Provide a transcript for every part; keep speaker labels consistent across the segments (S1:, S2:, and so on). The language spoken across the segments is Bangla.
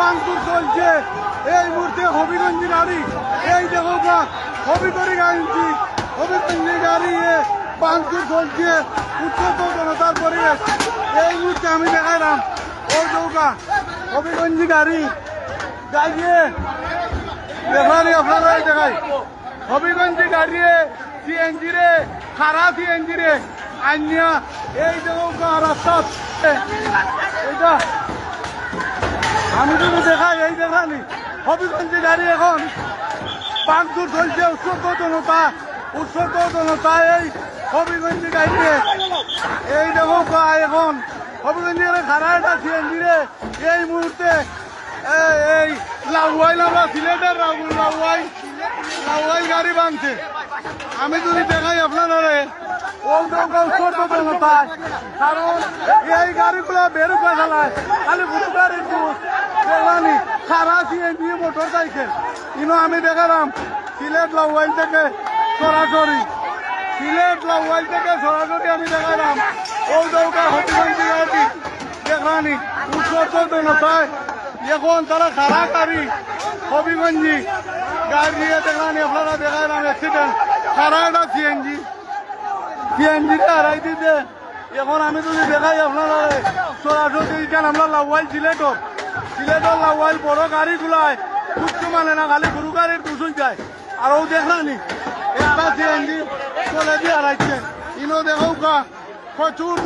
S1: ভাঙচুর চলছে এই মুহূর্তে হবিগঞ্জ গাড়ি এই দেখো হবিগঞ্জ গাড়ি ভাঙচুর চলছে উচ্চত জনতার পরিবেশ এই মুহূর্তে আমি দেখাইলাম ওই নৌকা হবিগঞ্জ গাড়ি গাড়িয়ে দেখানি আপনারা দেখাই হবিগঞ্জ গাড়িয়ে সিএনজি রে খারা সিএনজি রে আনিয়া এই নৌকা রাস্তা এইটা আমি যদি দেখাই এই দেখানি হবিগঞ্জ গাড়ি এখন ভাঙচুর চলছে উৎসর্গ জনতা এই হবিগঞ্জ গাড়িয়ে এই নৌকা এখন হবিগঞ্জ খারা এটা সিএনজি রে এই মুহূর্তে এই লাউয়াইল আমরা সিলেটের লাউয়াইল গাড়ি ভাঙছে আমি যদি দেখাই আপনারা ও নৌকা উৎসর্গ জনতা কারণ এই গাড়িগুলো বেরোকা চালায় খালি বুড়ো গাড়ি দেখানি সারা সিএনজি মোটর সাইকেল কিন্তু আমি দেখালাম সিলেট লাউয়াইল থেকে সরাসরি আমি দেখালাম ও নৌকা হবিগঞ্জ গাড়ি দেখানি উৎসর্গ জনতায় এখন তারা খারা গাড়ি হবিগঞ্জি গাড়ি দেখানি আপনারা দেখালাম অ্যাক্সিডেন্ট খারা একটা সিএনজি হারাই দিতে এখন আমি যদি দেখাই আপনারা সরাসরি এখানে আমরা লাউয়াইল সিলেটর লাউয়াইল বড় গাড়িগুলায় উচ্চ মানে না খালি গরু গাড়ির কুসুন যায় আর ও দেখলানি একটা সিএনজি চলে দিয়ে হারাইছে ইনো দেখো প্রচুর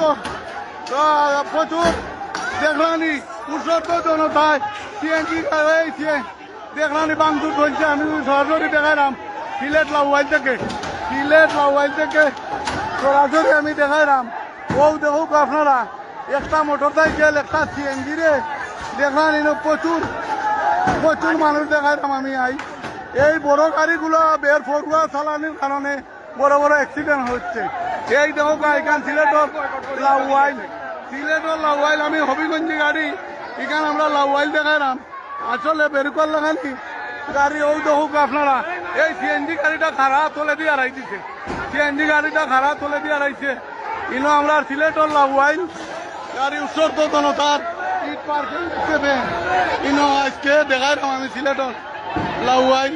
S1: দেখলানি উৎসর্গ জনতায় সিএনজি দেখলানি ভাঙচুর চলছে আমি সরাসরি দেখাইলাম সিলেট লাউয়াইল থেকে সরাসরি আমি দেখাইলাম ও দেখুক আপনারা একটা মোটর সাইকেল একটা সিএনজি রে দেখলাম প্রচুর মানুষ দেখাইলাম আমি এই বড় গাড়িগুলো বের ফরুয়া চালানির কারণে বড় অ্যাক্সিডেন্ট হচ্ছে এই দেখো এখান সিলেটর লাউয়াইল আমি হবিগঞ্জ গাড়ি এখানে আমরা লাউয়াইল দেখাইলাম আসলে বের করলে খালি গাড়ি ও দেখুক আপনারা এই সিএনজি গাড়িটা খারা তোলে দিয়ে হারাইছে ইনো আমরা সিলেটর লাউয়াইল গাড়ি উৎসর্গ জনতার ইট পার্কিং হিসেবে ইনো আজকে দেখাইলাম আমি সিলেটর লাউয়াইল